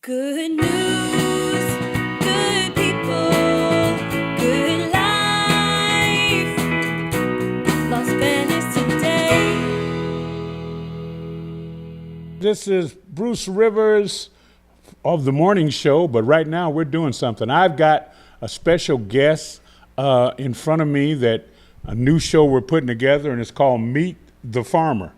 Good news, good people, good life. Los Banos today. This is Bruce Rivers of the morning show, but right now we're doing something. I've got a special guest in front of me that a new show we're putting together, and it's called Meet the Farmer.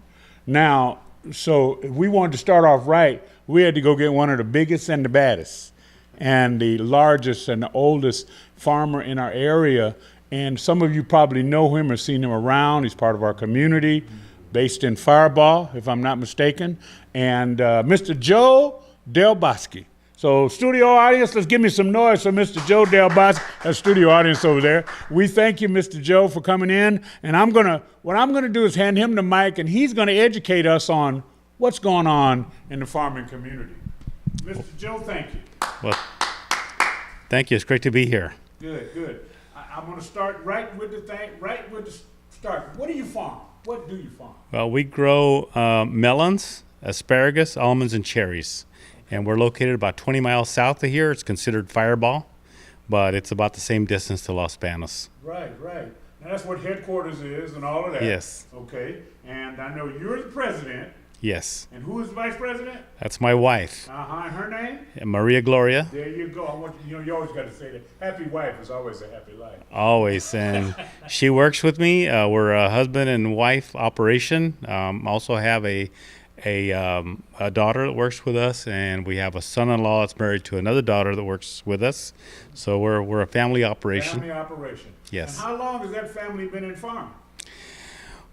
Now, so if we wanted to start off right, we had to go get one of the biggest and the baddest and the largest and the oldest farmer in our area. And some of you probably know him or seen him around. He's part of our community, based in Firebaugh, if I'm not mistaken. And Mr. Joe Delbosque. So studio audience, let's give me some noise for Mr. Joe Delbosque, that studio audience over there. We thank you, Mr. Joe, for coming in. And what I'm gonna do is hand him the mic, and he's gonna educate us on what's going on in the farming community. Mr. Joe, thank you. Well, thank you. It's great to be here. Good, good. I'm gonna start right with the start. What do you farm? What do you farm? Well, we grow melons, asparagus, almonds, and cherries. And we're located about 20 miles south of here. It's considered Firebaugh, but it's about the same distance to Los Banos. Right, right. And that's what headquarters is and all of that. Yes. Okay. And I know you're the president. Yes. And who is the vice president? That's my wife. And her name? Maria Gloria. There you go. I want you always got to say that. Happy wife is always a happy life. Always. And she works with me. We're a husband and wife operation. Also have a daughter that works with us, and we have a son-in-law that's married to another daughter that works with us. So we're a family operation. Family operation. Yes. And how long has that family been in farming?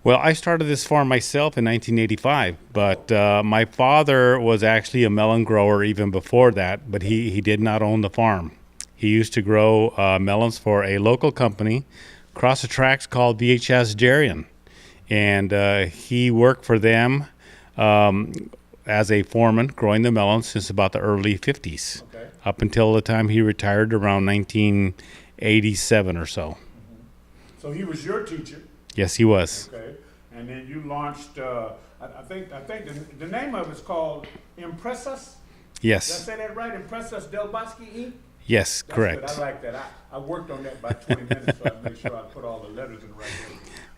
Well, I started this farm myself in 1985, but my father was actually a melon grower even before that, but he did not own the farm. He used to grow melons for a local company across the tracks called V H Azhderian, and he worked for them as a foreman growing the melons since about the early 50s, Okay. up until the time he retired around 1987 or so. So he was your teacher. Yes, he was. Okay. And then you launched. I think the name of it's called Impressas. Yes. Did I say that right? Impressas Delbosque. Yes, That's correct. Good. I like that. I worked on that by 20 minutes, so I make sure I put all the letters in the right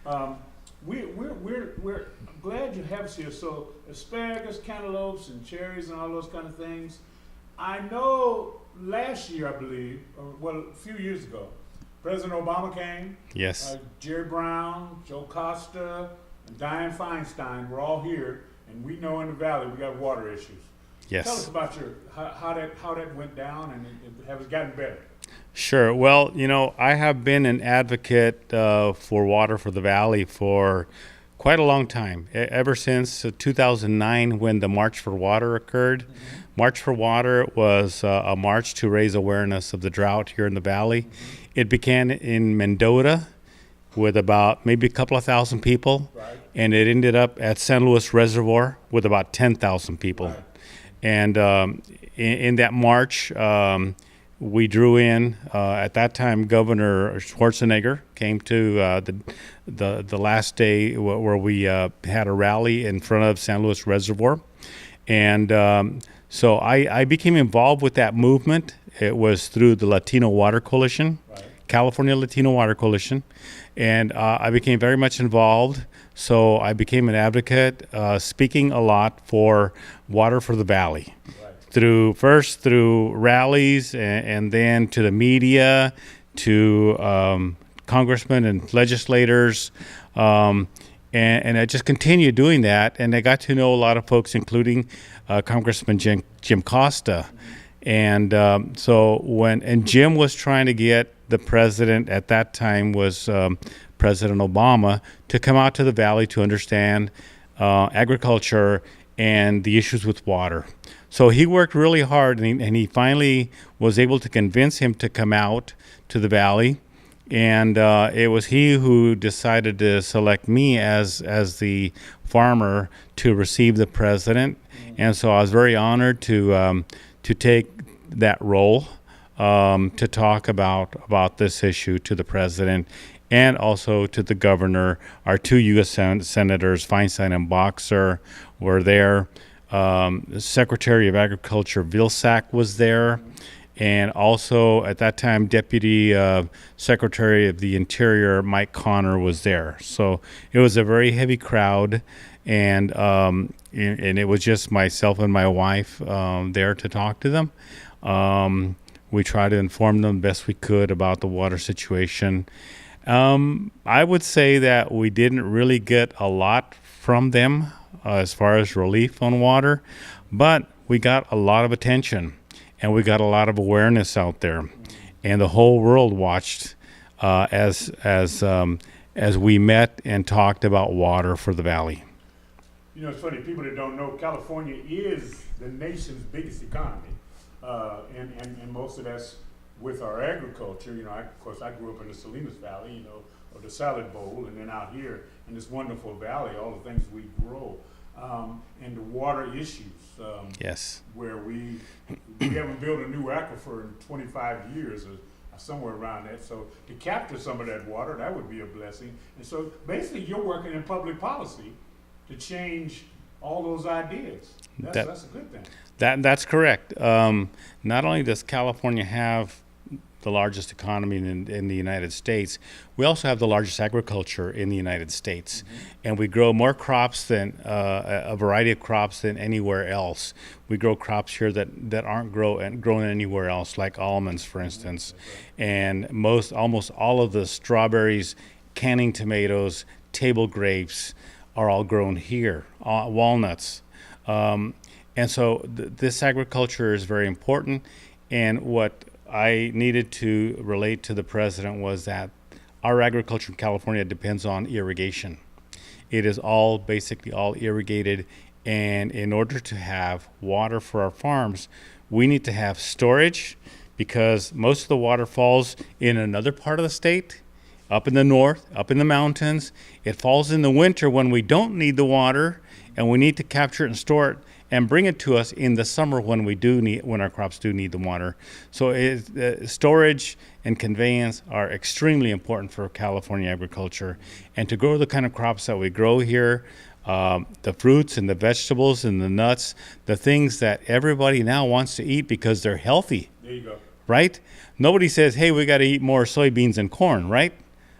way. We're glad you have us here. So asparagus, cantaloupes, and cherries, and all those kind of things. I know last year, I believe, a few years ago, President Obama came. Yes. Jerry Brown, Joe Costa, and Dian Fienstein were all here, and we know in the valley we got water issues. Yes. Tell us about how that went down, and have it gotten better? Sure. Well, I have been an advocate for water for the valley for quite a long time, ever since 2009 when the March for Water occurred. Mm-hmm. March for Water was a march to raise awareness of the drought here in the valley. Mm-hmm. It began in Mendota with about maybe a couple of thousand people, right. And it ended up at San Luis Reservoir with about 10,000 people. Right. And in that march, we drew in, at that time, Governor Schwarzenegger came to the last day where we had a rally in front of San Luis Reservoir. And so I became involved with that movement. It was through the Latino Water Coalition, right. California Latino Water Coalition. And I became very much involved. So I became an advocate, speaking a lot for water for the valley. Right. Through rallies and then to the media, to congressmen and legislators. And I just continued doing that. And I got to know a lot of folks, including Congressman Jim Costa. And and Jim was trying to get the president at that time was President Obama to come out to the valley to understand agriculture and the issues with water. So he worked really hard, and he finally was able to convince him to come out to the valley. And it was he who decided to select me as the farmer to receive the president. And so I was very honored to take that role to talk about this issue to the president and also to the governor. Our two U.S. senators, Fienstein and Boxer, were there. The Secretary of Agriculture Vilsack was there, and also at that time Deputy Secretary of the Interior Mike Connor was there. So it was a very heavy crowd, and it was just myself and my wife there to talk to them. We tried to inform them best we could about the water situation. I would say that we didn't really get a lot from them as far as relief on water, but we got a lot of attention and we got a lot of awareness out there, and the whole world watched as we met and talked about water for the valley. You know, it's funny, people that don't know, California is the nation's biggest economy, and most of that's with our agriculture. You know, of course, I grew up in the Salinas Valley, you know, or the Salad Bowl, and then out here in this wonderful valley, all the things we grow, and the water issues. Yes. Where we haven't built a new aquifer in 25 years, or somewhere around that. So to capture some of that water, that would be a blessing. And so basically, you're working in public policy to change all those ideas. That's a good thing. That's correct. Not only does California have the largest economy in the United States, we also have the largest agriculture in the United States. Mm-hmm. And we grow more crops than a variety of crops than anywhere else. We grow crops here that aren't grown anywhere else, like almonds, for instance. Mm-hmm. And almost all of the strawberries, canning tomatoes, table grapes are all grown here, walnuts. And so this agriculture is very important. And what I needed to relate to the president was that our agriculture in California depends on irrigation. It is basically all irrigated, and in order to have water for our farms, we need to have storage, because most of the water falls in another part of the state, up in the north, up in the mountains. It falls in the winter when we don't need the water, and we need to capture it and store it and bring it to us in the summer when our crops do need the water. So storage and conveyance are extremely important for California agriculture. And to grow the kind of crops that we grow here, the fruits and the vegetables and the nuts, the things that everybody now wants to eat because they're healthy. There you go. Right? Nobody says, hey, we got to eat more soybeans and corn, right?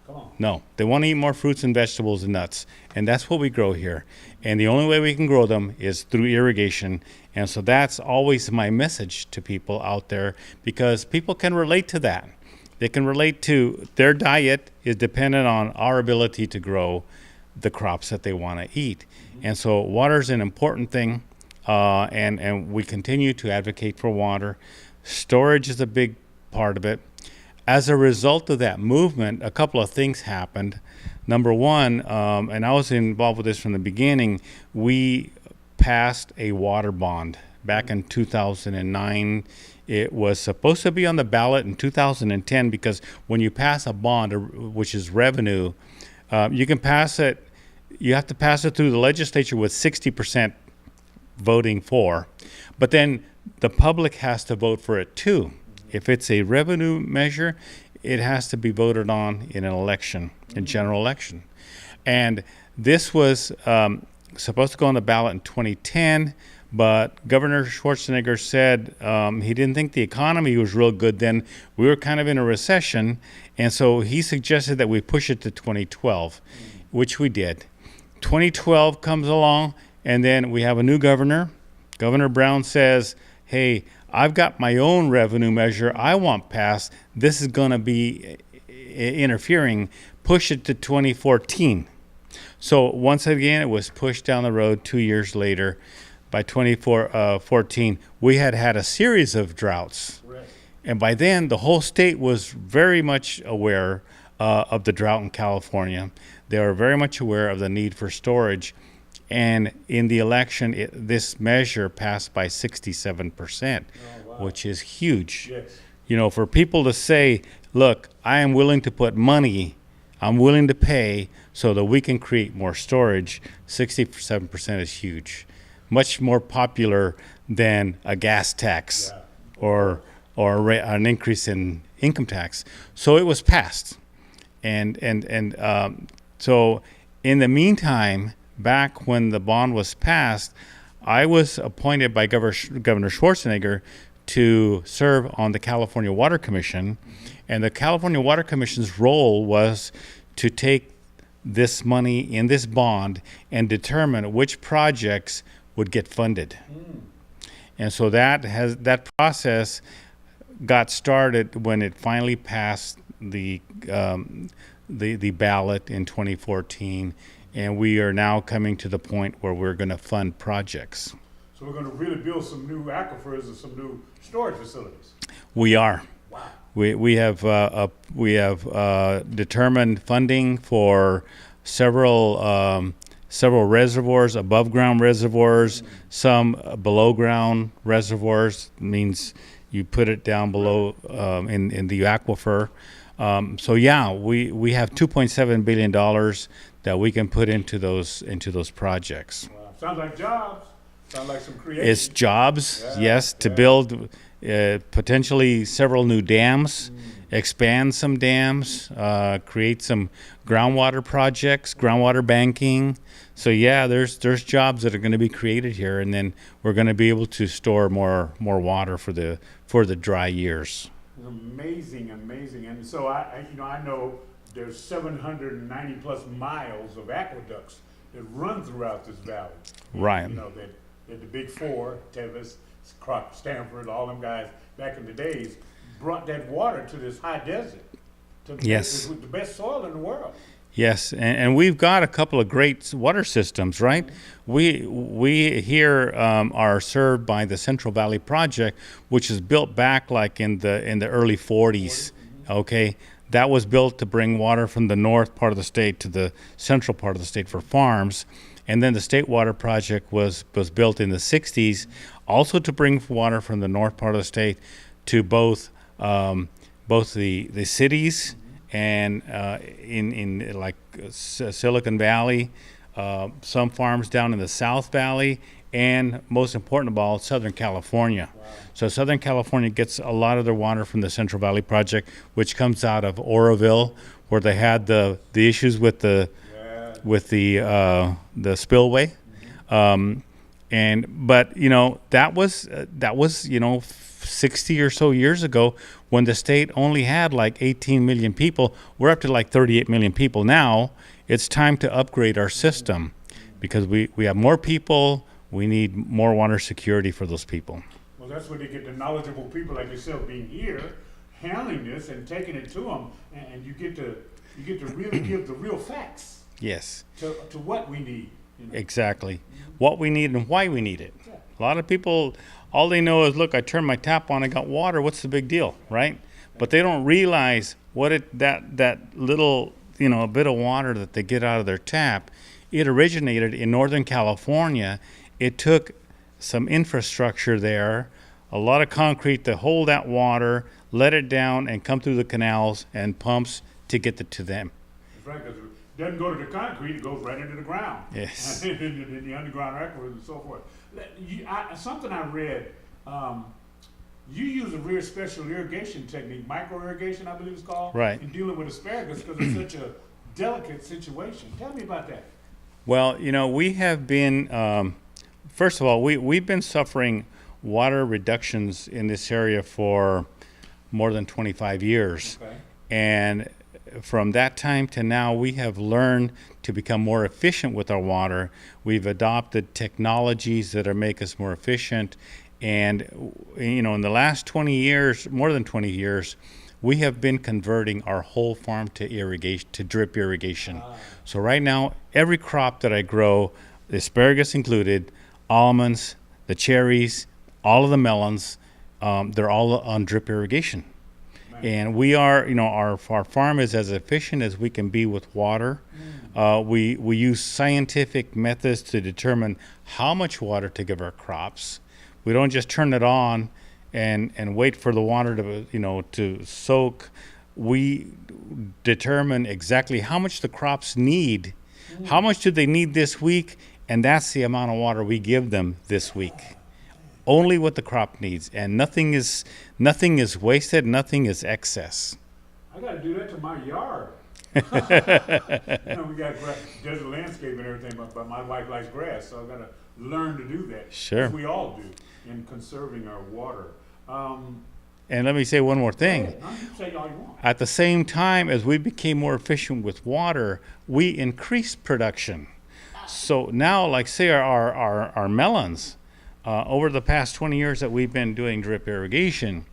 Come on. No, they want to eat more fruits and vegetables and nuts, and that's what we grow here. And the only way we can grow them is through irrigation. And so that's always my message to people out there, because people can relate to that. They can relate to their diet is dependent on our ability to grow the crops that they want to eat. Mm-hmm. And so water is an important thing, and we continue to advocate for water. Storage is a big part of it. As a result of that movement, a couple of things happened. Number one, and I was involved with this from the beginning, we passed a water bond back in 2009. It was supposed to be on the ballot in 2010, because when you pass a bond, which is revenue, you can pass it, you have to pass it through the legislature with 60% voting for, but then the public has to vote for it too. If it's a revenue measure, it has to be voted on in an election, a general election. And this was supposed to go on the ballot in 2010, but Governor Schwarzenegger said he didn't think the economy was real good then. We were kind of in a recession, and so he suggested that we push it to 2012, which we did. 2012 comes along, and then we have a new governor. Governor Brown says, hey, I've got my own revenue measure I want passed. This is going to be interfering. Push it to 2014. So once again, it was pushed down the road 2 years later. By 2014, we had a series of droughts. Right. And by then, the whole state was very much aware of the drought in California. They were very much aware of the need for storage. And in the election, this measure passed by 67%, wow, which is huge. Yes. You know, for people to say, look, I am willing to put money, I'm willing to pay so that we can create more storage, 67% is huge. Much more popular than a gas tax, yeah, or an increase in income tax. So it was passed. So in the meantime, back when the bond was passed, I was appointed by Governor Schwarzenegger to serve on the California Water Commission, and the California Water Commission's role was to take this money in this bond and determine which projects would get funded. And so that process got started when it finally passed the ballot in 2014, and we are now coming to the point where we're going to fund projects. So we're going to really build some new aquifers and some new storage facilities. We are. Wow. We have determined funding for several reservoirs, above ground reservoirs, some below ground reservoirs. Means you put it down below in the aquifer. So yeah, we have $2.7 billion that we can put into those projects. Wow. Sounds like jobs. Sounds like some creative. It's jobs, yes, to build potentially several new dams, expand some dams, create some groundwater projects, groundwater banking. So yeah, there's jobs that are going to be created here, and then we're going to be able to store more water for the dry years. It's amazing, and so I know there's 790 plus miles of aqueducts that run throughout this valley. Right. That the big four, Tevis, Stanford, all them guys back in the days brought that water to this high desert. Yes. With the best soil in the world. Yes, and we've got a couple of great water systems, right? We here are served by the Central Valley Project, which is built back like in the early 40s. Okay, that was built to bring water from the north part of the state to the central part of the state for farms. And then the State Water Project was built in the 60s, also to bring water from the north part of the state to both the cities and in like Silicon Valley, some farms down in the South Valley, and most important of all, Southern California. Wow. So Southern California gets a lot of their water from the Central Valley Project, which comes out of Oroville, where they had the issues with the spillway, but that was 60 or so years ago when the state only had like 18 million people. We're up to like 38 million people now. It's time to upgrade our system because we have more people. We need more water security for those people. Well, that's where they get the knowledgeable people like yourself being here, handling this and taking it to them, and you get to really give the real facts. Yes. To what we need. Exactly. What we need and why we need it. Yeah. A lot of people, all they know is, look, I turned my tap on, I got water. What's the big deal, right? But they don't realize what that little, a bit of water that they get out of their tap, it originated in Northern California. It took some infrastructure there, a lot of concrete to hold that water, let it down, and come through the canals and pumps to get it to them. That's right, because it doesn't go to the concrete, it goes right into the ground. Yes. in the underground aquifers and so forth. Something I read, you use a very special irrigation technique, micro-irrigation, I believe it's called, right, in dealing with asparagus because it's such a delicate situation. Tell me about that. Well, we have been, first of all, we've been suffering water reductions in this area for more than 25 years. Okay. And from that time to now, we have learned to become more efficient with our water. We've adopted technologies that make us more efficient. And, in the last 20 years, more than 20 years, we have been converting our whole farm to irrigation, to drip irrigation. So right now, every crop that I grow, the asparagus included, almonds, the cherries, all of the melons, they're all on drip irrigation. And we are, our farm is as efficient as we can be with water. We use scientific methods to determine how much water to give our crops. We don't just turn it on and wait for the water to soak. We determine exactly how much the crops need, how much do they need this week, and that's the amount of water we give them this week. Only what the crop needs, and nothing is wasted, nothing is excess. I got to do that to my yard. We got desert landscape and everything, but my wife likes grass, so I got to learn to do that. Sure. As we all do in conserving our water. And let me say one more thing. Hey, you say all you want. At the same time as we became more efficient with water, we increased production. So now, like say our melons, over the past 20 years that we've been doing drip irrigation,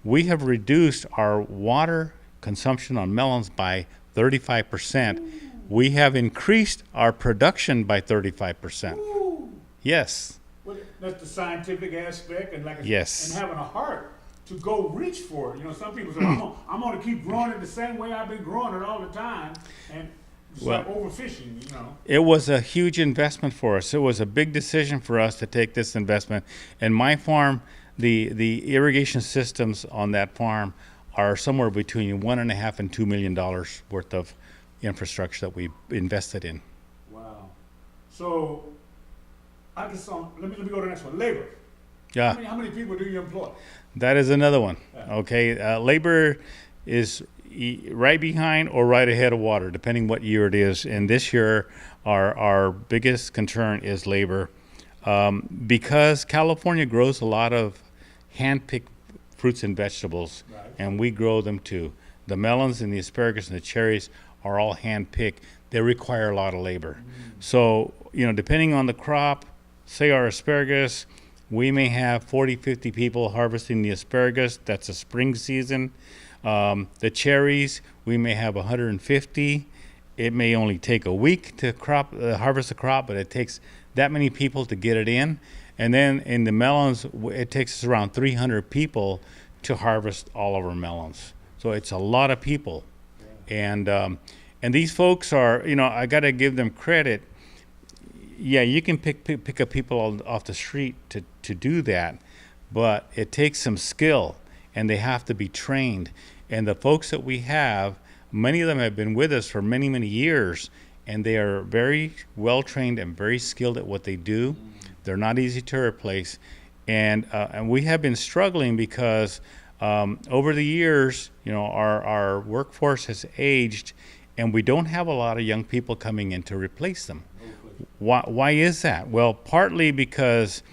we have reduced our water consumption on melons by 35%. We have increased our production by 35%. Ooh. Yes. Well, that's the scientific aspect, and Yes. and having a heart to go reach for it. You know, some people say, I'm gonna keep growing it the same way I've been growing it all the time, and it's Well, like overfishing, you know. It was a huge investment for us. It was a big decision for us to take this investment. And my farm, the irrigation systems on that farm are somewhere between $1.5 and $2 million worth of infrastructure that we invested in. Wow. So, I just let me go to the next one. Labor. Yeah, How many people do you employ? that is another one. Yeah. Okay, labor is right behind or right ahead of water, depending what year it is. And this year, our biggest concern is labor, because California grows a lot of hand-picked fruits and vegetables, Right. and we grow them too. The melons and the asparagus and the cherries are all hand-picked. They require a lot of labor. So, depending on the crop, say our asparagus, we may have 40, 50 people harvesting the asparagus. That's a spring season. The cherries, we may have 150. It may only take a week to harvest a crop, but it takes that many people to get it in. And then in the melons, it takes us around 300 people to harvest all of our melons. So it's a lot of people. Yeah. And these folks are, I got to give them credit. Yeah, you can pick up people off the street to do that, but it takes some skill, and they have to be trained. And the folks that we have, many of them have been with us for many, many years, and they are very well trained and very skilled at what they do. They're not easy to replace. And we have been struggling because over the years, our workforce has aged, and we don't have a lot of young people coming in to replace them. Why is that? Well, partly because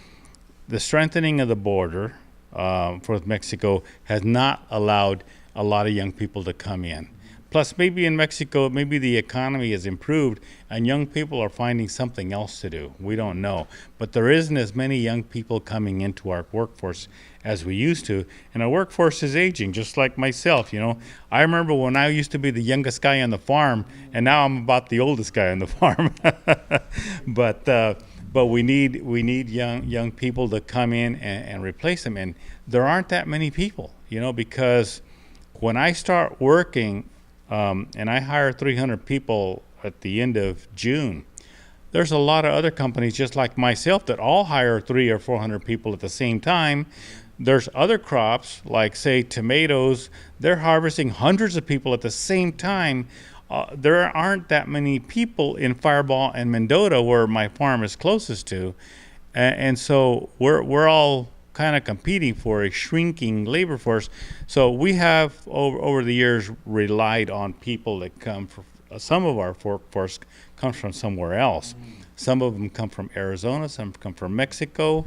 the strengthening of the border for Mexico has not allowed a lot of young people to come in. Plus, maybe in Mexico, maybe the economy has improved and young people are finding something else to do. We don't know. But there isn't as many young people coming into our workforce as we used to. And our workforce is aging, just like myself. I remember when I used to be the youngest guy on the farm, and now I'm about the oldest guy on the farm. But we need young people to come in and replace them. And there aren't that many people, because when I start working, and I hire 300 people at the end of June, there's a lot of other companies just like myself that all hire 300 or 400 people at the same time. There's other crops, like say tomatoes, they're harvesting hundreds of people at the same time. There aren't that many people in Firebaugh and Mendota, where my farm is closest to. And so we're all kind of competing for a shrinking labor force. So we have over the years relied on people that come from, some of our workforce comes from somewhere else. Some of them come from Arizona, some come from Mexico,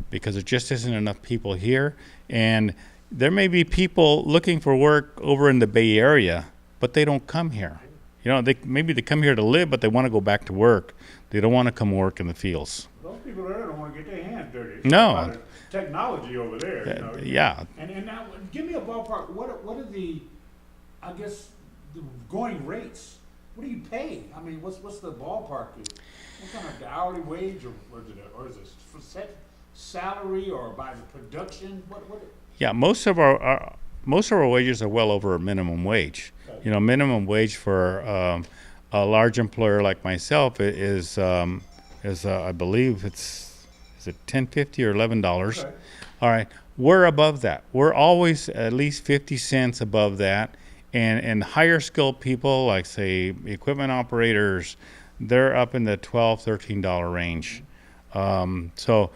because there just isn't enough people here. And there may be people looking for work over in the Bay Area, but they don't come here. Maybe they come here to live, but they want to go back to work. They don't want to come work in the fields. Those people there don't want to get their hands dirty. It's No. a lot of technology over there. Yeah. And now, give me a ballpark. What are the going rates? What do you pay? I mean, what's the ballpark? What kind of hourly wage, or is it set salary, or by the production? What? Yeah, most of our wages are well over a minimum wage. Okay. Minimum wage for a large employer like myself is I believe is it $10.50 or $11? Okay. All right, we're above that. We're always at least 50 cents above that, and higher skilled people like say equipment operators, they're up in the $12, $13 range. So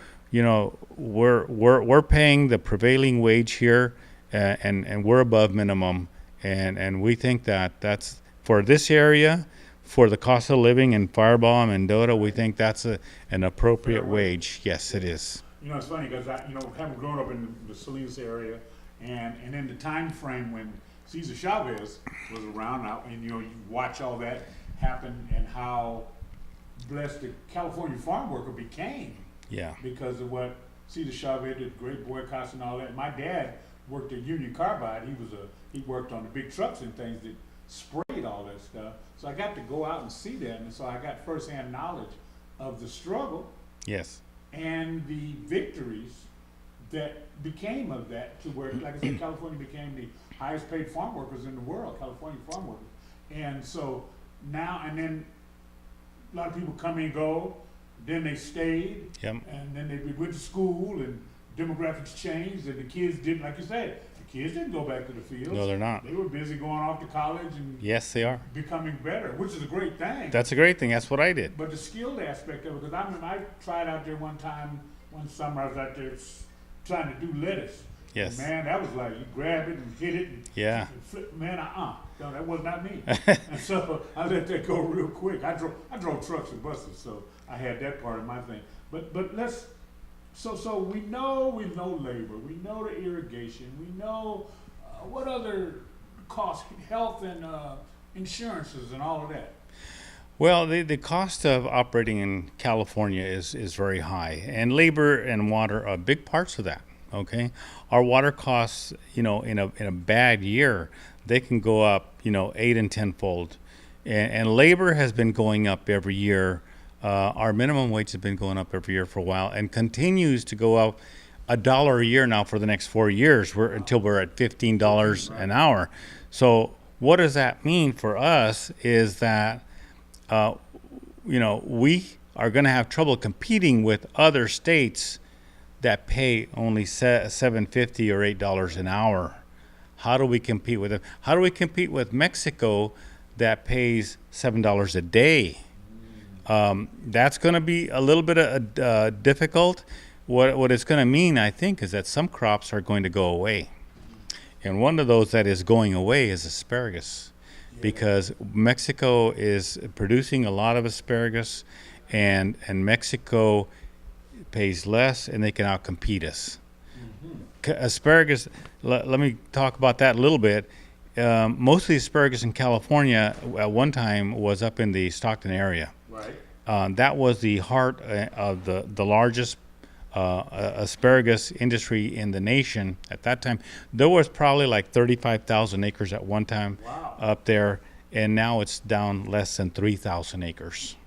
we're paying the prevailing wage here, and we're above minimum, and we think that that's for this area, for the cost of living in Firebaugh and Mendota, we think that's an appropriate wage. Yes, it is. You know, it's funny because having grown up in the Salinas area, and in the time frame when Cesar Chavez was around, and you watch all that happen and how blessed the California farm worker became. Yeah. Because of what Cesar Chavez did, great boycotts and all that. My dad worked at Union Carbide. He worked on the big trucks and things that sprayed all that stuff. So I got to go out and see that, and so I got firsthand knowledge of the struggle. Yes. And the victories that became of that, to where, like I said, California became the highest paid farm workers in the world, California farm workers. And so now, and then a lot of people come and go, then they stayed, Yep. and then they went to school, and demographics changed, and the kids didn't, like you said, the kids didn't go back to the fields. No, they're not. They were busy going off to college and Yes, they are. becoming better, which is a great thing. That's a great thing. That's what I did. But the skilled aspect of it, because I remember I tried out there one summer, I was out there trying to do lettuce. Yes. And man, that was like, you grab it and hit it and, Yeah. and flip, man, no, that was not me. And so I let that go real quick. I drove trucks and buses, so I had that part of my thing. But let's, so we know labor, we know the irrigation, we know what other costs, health and insurances and all of that. Well, the cost of operating in California is very high, and labor and water are big parts of that. Okay, our water costs, in a bad year, they can go up, 8 and 10-fold, and labor has been going up every year. Our minimum wage has been going up every year for a while, and continues to go up $1 a year now for the next 4 years. Until we're at $15 an hour. So what does that mean for us? Is that we are going to have trouble competing with other states that pay only $7.50 or $8 an hour. How do we compete with them? How do we compete with Mexico that pays $7 a day? That's going to be a little bit difficult. What it's going to mean, I think, is that some crops are going to go away. And one of those that is going away is asparagus, because Mexico is producing a lot of asparagus, and Mexico pays less, and they can outcompete us. Asparagus, let me talk about that a little bit. Most of the asparagus in California at one time was up in the Stockton area. Right. That was the heart of the largest asparagus industry in the nation at that time. There was probably like 35,000 acres at one time. Wow. Up there, and now it's down less than 3,000 acres.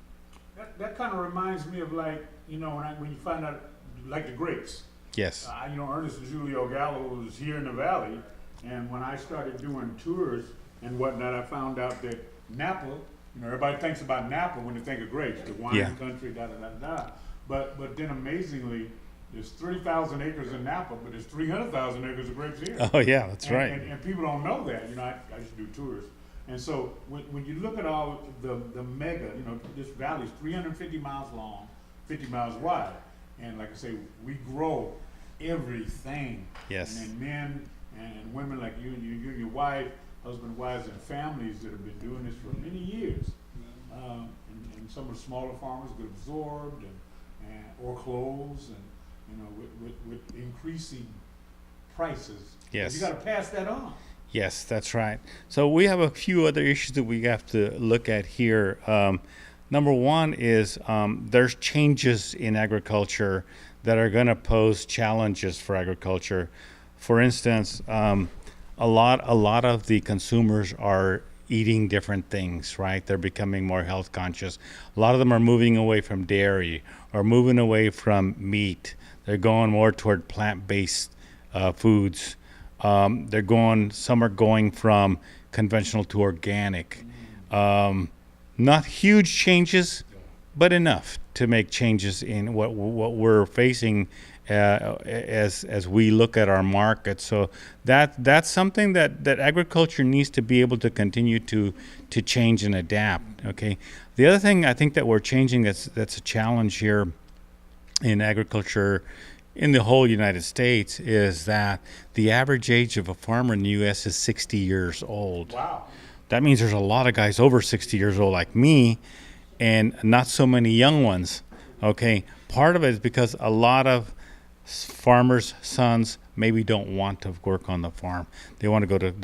That kind of reminds me of when you find out, like the grapes. Yes. Ernest and Julio Gallo was here in the valley, and when I started doing tours and whatnot, I found out that Napa, everybody thinks about Napa when they think of grapes, the wine country, da-da-da-da. But then amazingly, there's 30,000 acres in Napa, but there's 300,000 acres of grapes here. Oh, yeah, that's right. And people don't know that. I used to do tours. And so when you look at all the mega, this valley is 350 miles long, 50 miles wide. And like I say, we grow everything. Yes. And then men and women like you and your wife, husband, wives, and families that have been doing this for many years. And some of the smaller farmers get absorbed or close, and with increasing prices. Yes. You got to pass that on. Yes, that's right. So we have a few other issues that we have to look at here. Number one is there's changes in agriculture that are going to pose challenges for agriculture. For instance, a lot of the consumers are eating different things, right? They're becoming more health conscious. A lot of them are moving away from dairy or moving away from meat. They're going more toward plant-based foods. Some are going from conventional to organic. Not huge changes, but enough to make changes in what we're facing as we look at our market. So that's something that agriculture needs to be able to continue to change and adapt. Okay. The other thing I think that we're changing that's a challenge here in agriculture in the whole United States is that the average age of a farmer in the U.S. is 60 years old. Wow. That means there's a lot of guys over 60 years old like me and not so many young ones. Okay, part of it is because a lot of farmers' sons maybe don't want to work on the farm. They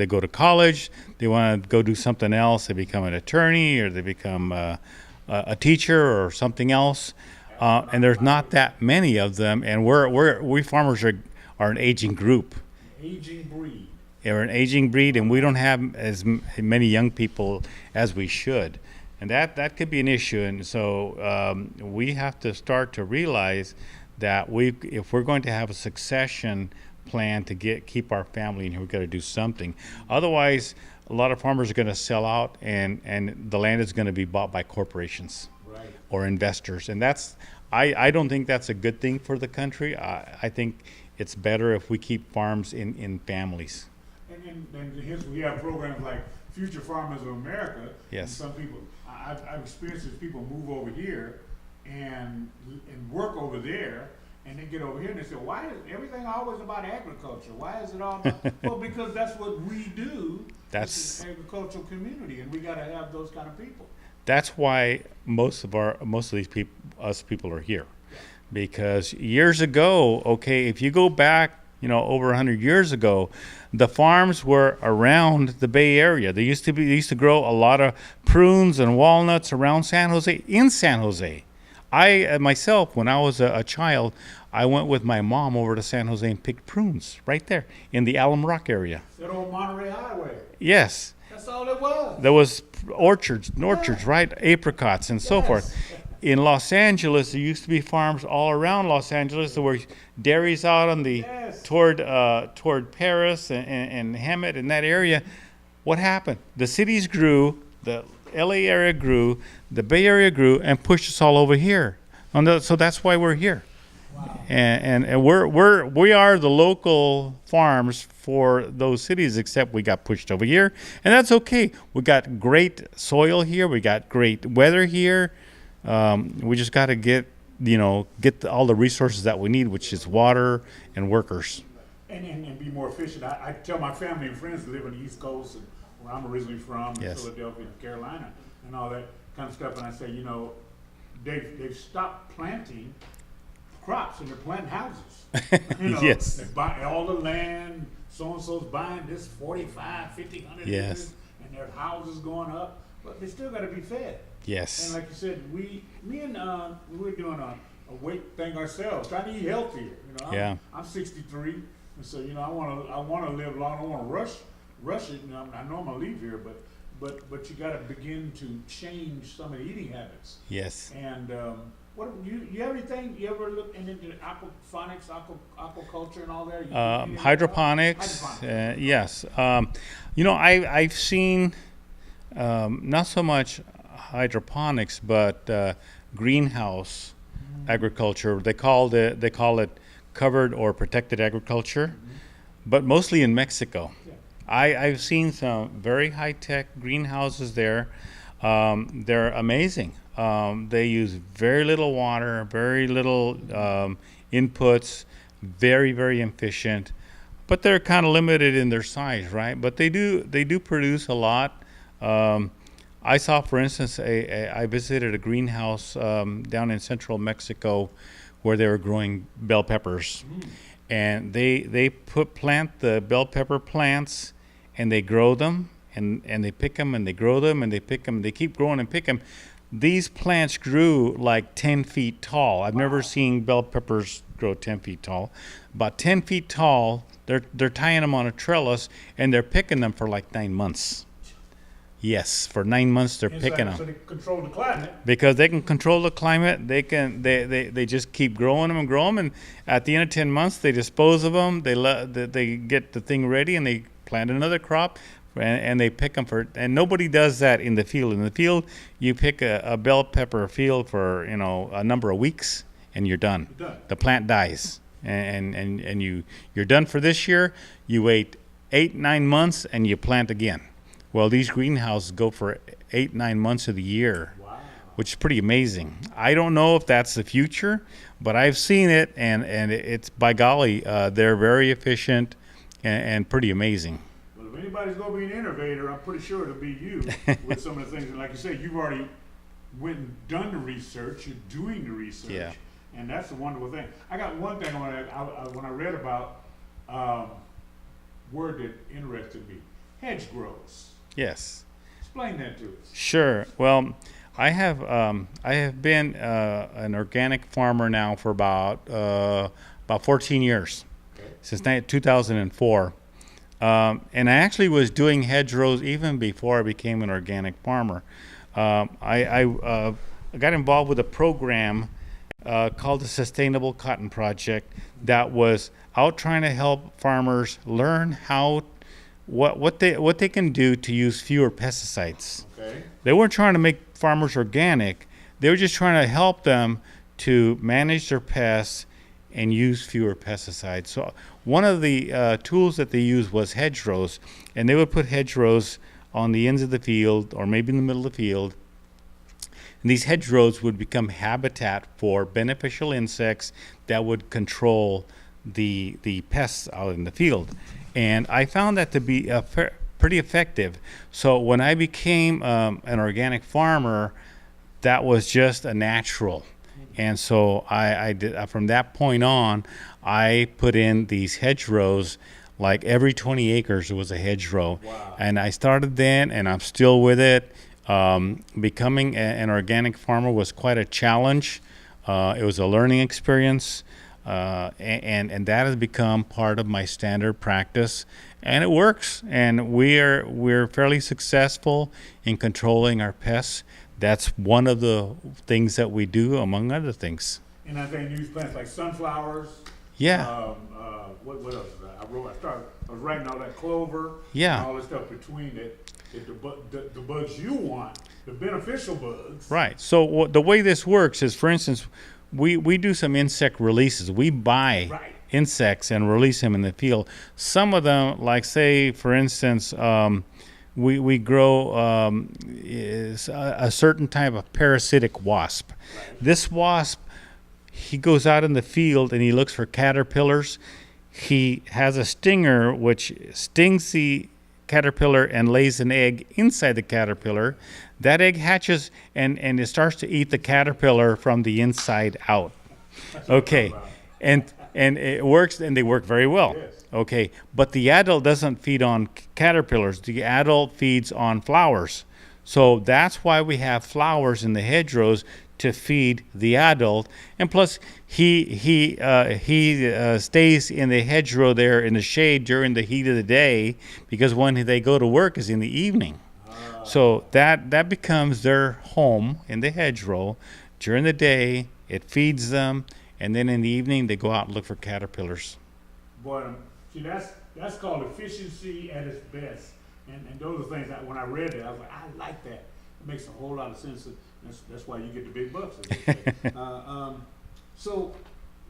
go to college, they want to go do something else. They become an attorney or they become a teacher or something else. And there's not that many of them. And we farmers are an aging group. Aging breed. We're an aging breed, and we don't have as many young people as we should. And that could be an issue. And so we have to start to realize that if we're going to have a succession plan to keep our family in here, we've got to do something. Otherwise, a lot of farmers are going to sell out, and the land is going to be bought by corporations or investors. And I don't think that's a good thing for the country. I think it's better if we keep farms in families. And we have programs like Future Farmers of America. Yes. And some people, I've experienced this, people move over here and work over there, and they get over here and they say, why is everything always about agriculture? Why is it all about, well, because that's what we do. That's an agricultural community, and we got to have those kind of people. That's why most of these people are here, because years ago, okay, if you go back, over 100 years ago, the farms were around the Bay Area. They used to grow a lot of prunes and walnuts around San Jose, in San Jose. I myself, when I was a child, I went with my mom over to San Jose and picked prunes right there in the Alum Rock area. That old Monterey Highway. Yes. That's all it was. There was orchards, right? Apricots and so forth. In Los Angeles, there used to be farms all around Los Angeles. There were dairies out on the toward Paris and Hemet in that area. What happened? The cities grew, the LA area grew, the Bay Area grew, and pushed us all over here. So that's why we're here. Wow. And we are the local farms for those cities, except we got pushed over here, and that's okay. We got great soil here. We got great weather here. We just got to get all the resources that we need, which is water and workers. And be more efficient. I tell my family and friends that live on the East Coast, and where I'm originally from, in Philadelphia, Carolina, and all that kind of stuff, and I say, they've stopped planting crops and they're planting houses. Yes. They buy all the land, so-and-so's buying this 45, 50, 100 acres, and their houses going up, but they still got to be fed. Yes. And like you said, we're doing a weight thing ourselves, trying to eat healthier. I'm 63, and so I want to live long. I don't want to rush it. I know I'm gonna leave here, but you got to begin to change some of the eating habits. Yes. And what you have anything? You ever look into aquaponics, aquaculture, and all that? Hydroponics. Yes. I've seen not so much hydroponics, but greenhouse agriculture. They call it covered or protected agriculture, but mostly in Mexico. I've seen some very high-tech greenhouses there. They're amazing. They use very little water, very little inputs, very, very efficient, but they're kind of limited in their size, right? But they do produce a lot. I saw, for instance, I visited a greenhouse down in central Mexico where they were growing bell peppers. And they plant the bell pepper plants, and they grow them, and they pick them, and they grow them, and they pick them. They keep growing and pick them. These plants grew like 10 feet tall. I've never seen bell peppers grow 10 feet tall. About 10 feet tall, they're tying them on a trellis, and they're picking them for like 9 months. Yes, for 9 months they're picking them. So they control the climate. Because they can control the climate, they just keep growing them and grow them, and at the end of 10 months they dispose of them. They get the thing ready and they plant another crop, and they pick them for. And nobody does that in the field. In the field, you pick a bell pepper field for a number of weeks, and you're done. The plant dies, and you're done for this year. You wait 8-9 months and you plant again. Well, these greenhouses go for 8-9 months of the year, which is pretty amazing. I don't know if that's the future, but I've seen it, and it's, by golly, they're very efficient and pretty amazing. Well, anybody's going to be an innovator, I'm pretty sure it'll be you with some of the things. And like you said, you've already went and done the research. You're doing the research. Yeah. And that's a wonderful thing. I got one thing when I read about word that interested me. Hedgerows. Yes. Explain that to us. Sure. Well, I have been an organic farmer now for about 14 years, Okay. since 2004. And I actually was doing hedgerows even before I became an organic farmer. I got involved with a program called the Sustainable Cotton Project that was out trying to help farmers learn what they can do to use fewer pesticides. Okay. They weren't trying to make farmers organic. They were just trying to help them to manage their pests and use fewer pesticides. So one of the tools that they used was hedgerows, and they would put hedgerows on the ends of the field or maybe in the middle of the field. And these hedgerows would become habitat for beneficial insects that would control the pests out in the field. And I found that to be pretty effective. So when I became an organic farmer, that was just a natural. And so I did, from that point on, I put in these hedgerows. Like every 20 acres was a hedgerow. Wow. And I started then, and I'm still with it. Becoming an organic farmer was quite a challenge. It was a learning experience, and that has become part of my standard practice. And it works, and we're fairly successful in controlling our pests. That's one of the things that we do, among other things. And I think use plants like sunflowers. Yeah. What else? I was writing all that clover. Yeah. And all this stuff between it. The bugs you want, the beneficial bugs. Right. So the way this works is, for instance, we do some insect releases. We buy Right. insects and release them in the field. Some of them, like say, for instance, we grow a certain type of parasitic wasp. Right. This wasp, he goes out in the field and he looks for caterpillars. He has a stinger which stings the caterpillar and lays an egg inside the caterpillar. That egg hatches and it starts to eat the caterpillar from the inside out. Okay. And it works, and they work very well. Yes. Okay. But the adult doesn't feed on caterpillars. The adult feeds on flowers. So that's why we have flowers in the hedgerows, to feed the adult. And plus, he stays in the hedgerow there in the shade during the heat of the day, because when they go to work is in the evening. So that becomes their home in the hedgerow. During the day, it feeds them, and then in the evening they go out and look for caterpillars. Boy, see, that's called efficiency at its best. And those are things that when I read it, I was like, I like that. It makes a whole lot of sense. That's why you get the big bucks. As they say. So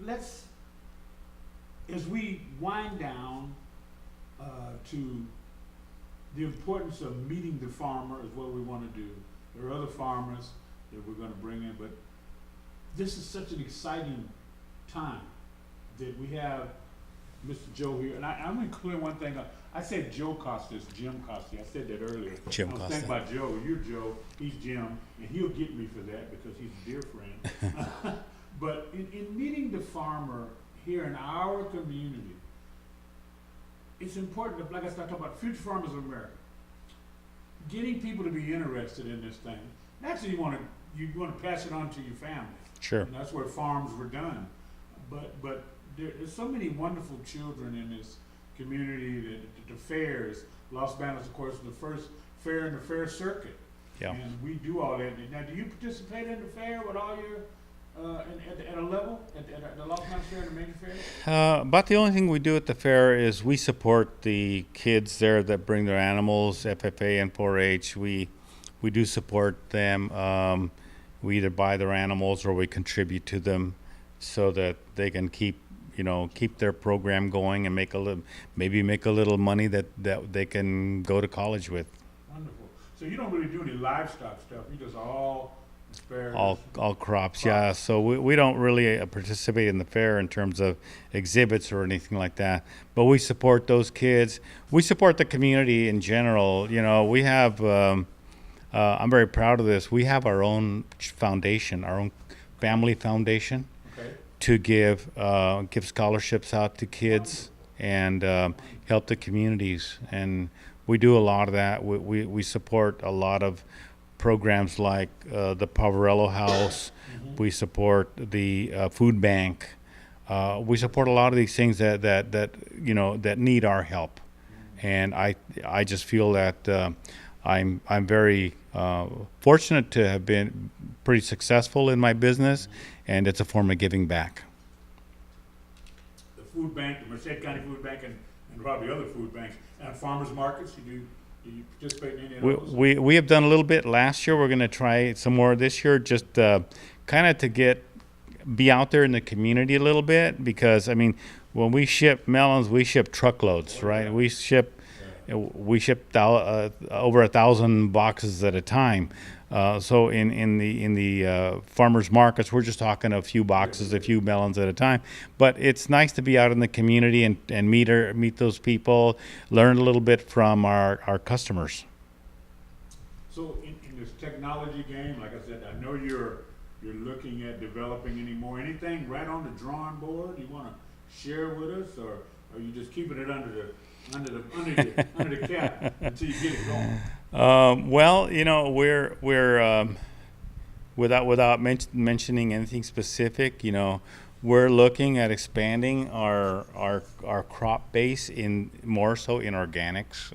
let's, as we wind down to the importance of meeting the farmer is what we want to do. There are other farmers that we're going to bring in, but this is such an exciting time that we have Mr. Joe here. And I'm going to clear one thing up. I said Joe Costa, it's Jim Costa. I said that earlier. Jim I was Costa. thinking about Joe. You're Joe, he's Jim, and he'll get me for that because he's a dear friend. But in meeting the farmer here in our community, it's important to, like I started talking about, future farmers of America. Getting people to be interested in this thing. Naturally, you want to pass it on to your family. Sure. And that's where farms were done. But there's so many wonderful children in this community. The fairs, Los Banos, of course, is the first fair in the fair circuit. Yeah. And we do all that. Now, do you participate in the fair with all your, at a level, at the Los Banos Fair and the major fairs? About the only thing we do at the fair is we support the kids there that bring their animals, FFA and 4-H. We do support them. We either buy their animals or we contribute to them so that they can keep their program going and make a little money that they can go to college with. Wonderful. So you don't really do any livestock stuff. You just all all crops. Yeah, so we don't really participate in the fair in terms of exhibits or anything like that. But we support those kids. We support the community in general. You know, we have. I'm very proud of this. We have our own foundation, our own family foundation, to give scholarships out to kids and help the communities. And we do a lot of that. We support a lot of programs like the Poverello House. We support the food bank. We support a lot of these things that you know that need our help. And I just feel that I'm very fortunate to have been pretty successful in my business, and it's a form of giving back. The food bank, the Merced County Food Bank, and probably other food banks, and farmers markets. Do you participate in any of those? We have done a little bit last year. We're going to try some more this year, just kind of to be out there in the community a little bit, because I mean, when we ship melons, we ship truckloads, right? We ship over 1,000 boxes at a time. So in the farmers markets, we're just talking a few boxes, a few melons at a time. But it's nice to be out in the community and meet those people, learn a little bit from our customers. So in this technology game, like I said, I know you're looking at developing anything right on the drawing board you want to share with us, or are you just keeping it under the cap until you get it going? Well, you know, we're without mentioning anything specific, you know, we're looking at expanding our crop base in more so in organics.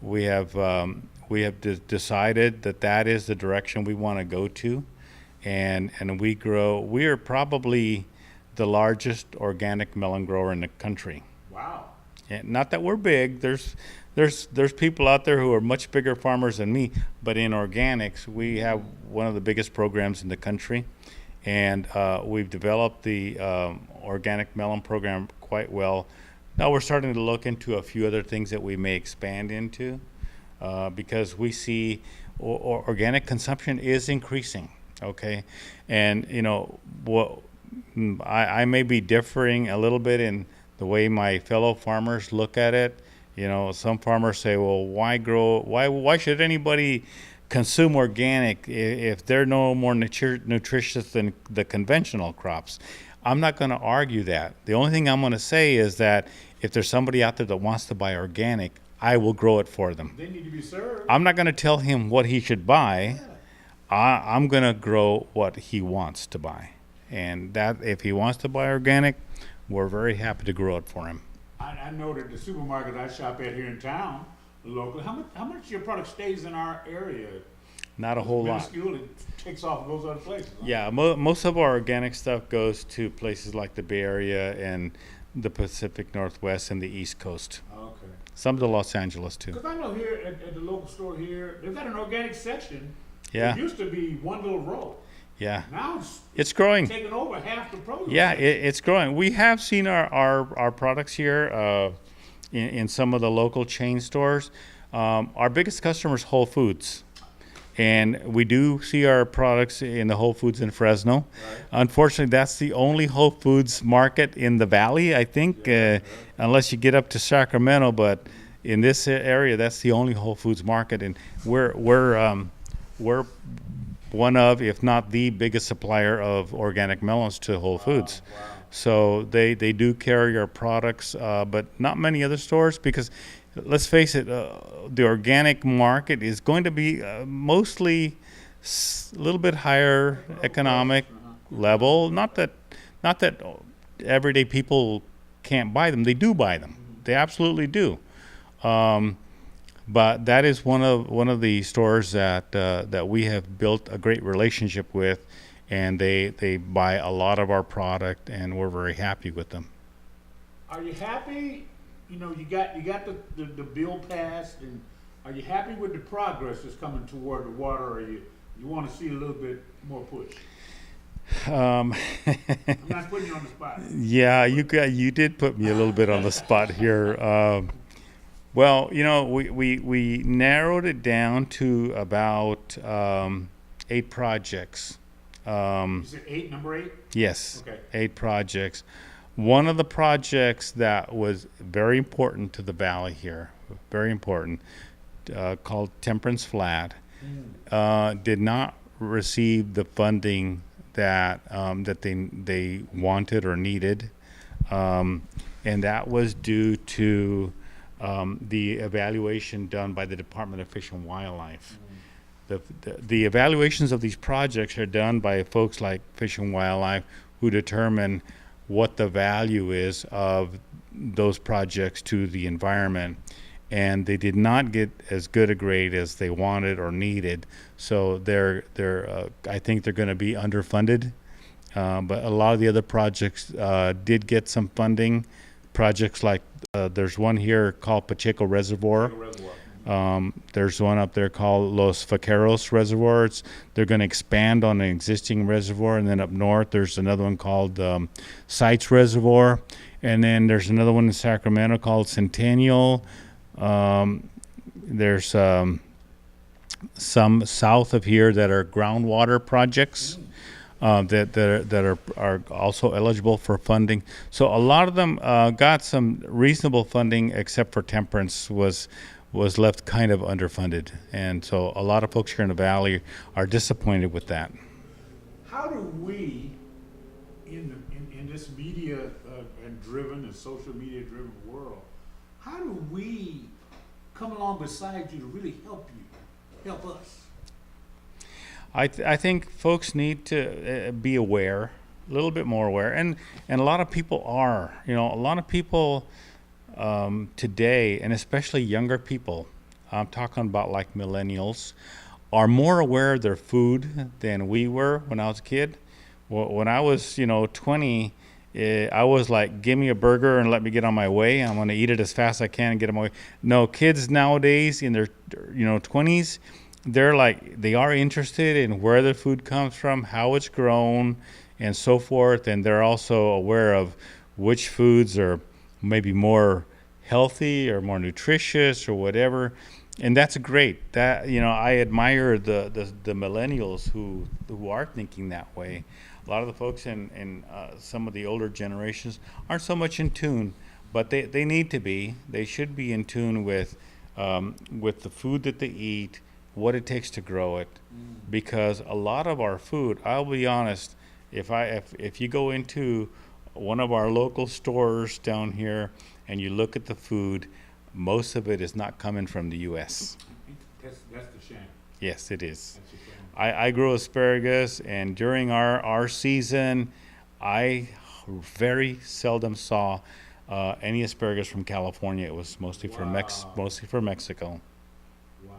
We have decided that is the direction we want to go to, and we are probably the largest organic melon grower in the country. Wow. And not that we're big. There's people out there who are much bigger farmers than me, but in organics, we have one of the biggest programs in the country, and we've developed the organic melon program quite well. Now we're starting to look into a few other things that we may expand into, because we see organic consumption is increasing. Okay, and you know what, I may be differing a little bit in the way my fellow farmers look at it. You know, some farmers say, well, why should anybody consume organic if they're no more nutritious than the conventional crops? I'm not going to argue that. The only thing I'm going to say is that if there's somebody out there that wants to buy organic, I will grow it for them. They need to be served. I'm not going to tell him what he should buy. I'm going to grow what he wants to buy. And that if he wants to buy organic, we're very happy to grow it for him. I know that the supermarket I shop at here in town, locally, how much of your product stays in our area? Not a whole lot. It takes off and goes other places. Huh? Yeah, most of our organic stuff goes to places like the Bay Area and the Pacific Northwest and the East Coast. Okay. Some to Los Angeles too. Because I know here at the local store here, they've got an organic section. Yeah. It used to be one little row. Yeah. Now it's growing. Taking over half the produce. Yeah, it's growing. We have seen our products here in some of the local chain stores. Our biggest customer is Whole Foods. And we do see our products in the Whole Foods in Fresno. Right. Unfortunately, that's the only Whole Foods market in the valley, I think, unless you get up to Sacramento. But in this area, that's the only Whole Foods market, and we're one of, if not the biggest supplier of organic melons to Whole Foods. Wow. So they do carry our products, but not many other stores, because let's face it, the organic market is going to be mostly a little bit higher economic level. Not that everyday people can't buy them. They do buy them. They absolutely do. But that is one of the stores that we have built a great relationship with, and they buy a lot of our product, and we're very happy with them. Are you happy? You know, you got the bill passed, and are you happy with the progress that's coming toward the water, or you want to see a little bit more push? I'm not putting you on the spot. Yeah, you did put me a little bit on the spot here. Well, you know, we narrowed it down to about 8 projects. Is it 8, number 8? Yes, Okay. 8 projects. One of the projects that was very important to the valley here, very important, called Temperance Flat, did not receive the funding that that they wanted or needed, and that was due to the evaluation done by the Department of Fish and Wildlife. The evaluations of these projects are done by folks like Fish and Wildlife, who determine what the value is of those projects to the environment, and they did not get as good a grade as they wanted or needed. So I think they're going to be underfunded. But a lot of the other projects did get some funding. Projects like there's one here called Pacheco Reservoir. There's one up there called Los Vaqueros Reservoirs. They're going to expand on an existing reservoir. And then up north, there's another one called Sites Reservoir. And then there's another one in Sacramento called Centennial. There's some south of here that are groundwater projects that are also eligible for funding. So a lot of them got some reasonable funding, except for Temperance was left kind of underfunded. And so a lot of folks here in the valley are disappointed with that. How do we, in this media and driven and social media driven world, how do we come along beside you to really help us? I think folks need to be aware, a little bit more aware, and a lot of people are. A lot of people today, and especially younger people, I'm talking about like millennials, are more aware of their food than we were when I was a kid. When I was 20, I was like, give me a burger and let me get on my way. I'm going to eat it as fast as I can and get on my way. No, kids nowadays in their 20s, they are interested in where the food comes from, how it's grown, and so forth. And they're also aware of which foods are maybe more healthy or more nutritious or whatever. And that's great. That I admire the millennials who are thinking that way. A lot of the folks in some of the older generations aren't so much in tune, but they need to be. They should be in tune with the food that they eat, what it takes to grow it, because a lot of our food, I'll be honest, if you go into one of our local stores down here and you look at the food, most of it is not coming from the U.S. That's the shame. Yes, it is. That's the shame. I grow asparagus, and during our season, I very seldom saw any asparagus from California. It was mostly from Mexico. Wow.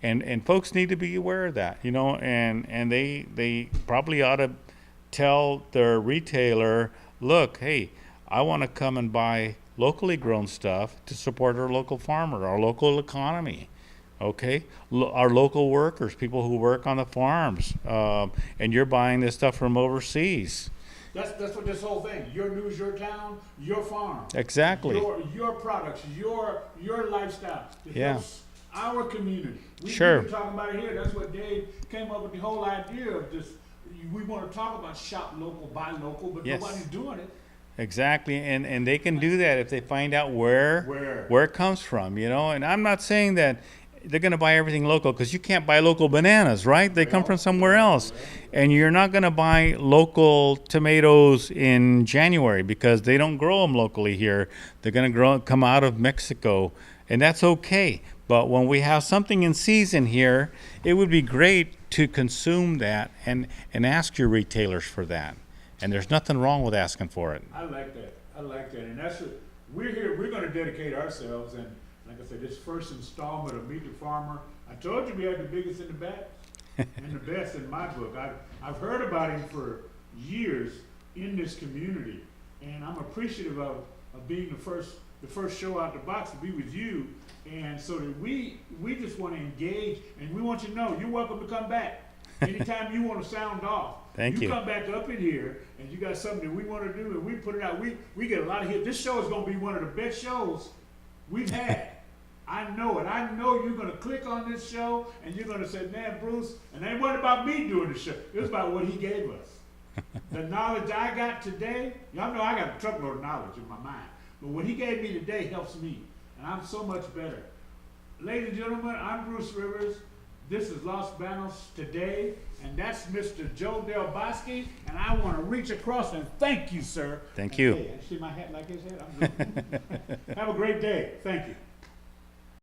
And folks need to be aware of that, and they probably ought to tell their retailer, look, hey, I want to come and buy locally grown stuff to support our local farmer, our local economy. Okay, our local workers, people who work on the farms, and you're buying this stuff from overseas. That's what this whole thing. Your news, your town, your farm. Exactly. Your products, your lifestyle. It Yeah. helps our community. We've Sure. been talking about it here. That's what Dave came up with, the whole idea of this. We want to talk about shop local, buy local, but Yes. nobody's doing it. Exactly, and they can do that if they find out where it comes from, And I'm not saying that they're going to buy everything local, because you can't buy local bananas, right? They come from somewhere else. And you're not going to buy local tomatoes in January, because they don't grow them locally here. They're going to come out of Mexico, and that's okay. But when we have something in season here, it would be great to consume that and ask your retailers for that. And there's nothing wrong with asking for it. I like that. And that's what we're here. We're going to dedicate ourselves. And like I said, this first installment of Meet the Farmer. I told you we had the biggest and the best and the best in my book. I've heard about him for years in this community, and I'm appreciative of being the first show out the box to be with you. And so that we just want to engage, and we want you to know you're welcome to come back anytime you want to sound off. Thank you. Come back up in here, and you got something that we want to do, and we put it out. We get a lot of hits. This show is going to be one of the best shows we've had I know it. I know you're going to click on this show and you're going to say, man, Bruce, and it ain't what about me doing the show. It was about what he gave us. The knowledge I got today, y'all know I got a truckload of knowledge in my mind. But what he gave me today helps me. And I'm so much better. Ladies and gentlemen, I'm Bruce Rivers. This is Los Banos today. And that's Mr. Joe Delbosque. And I want to reach across and thank you, sir. Thank And you. hey, see my hat like his head? I'm good. Have a great day. Thank you.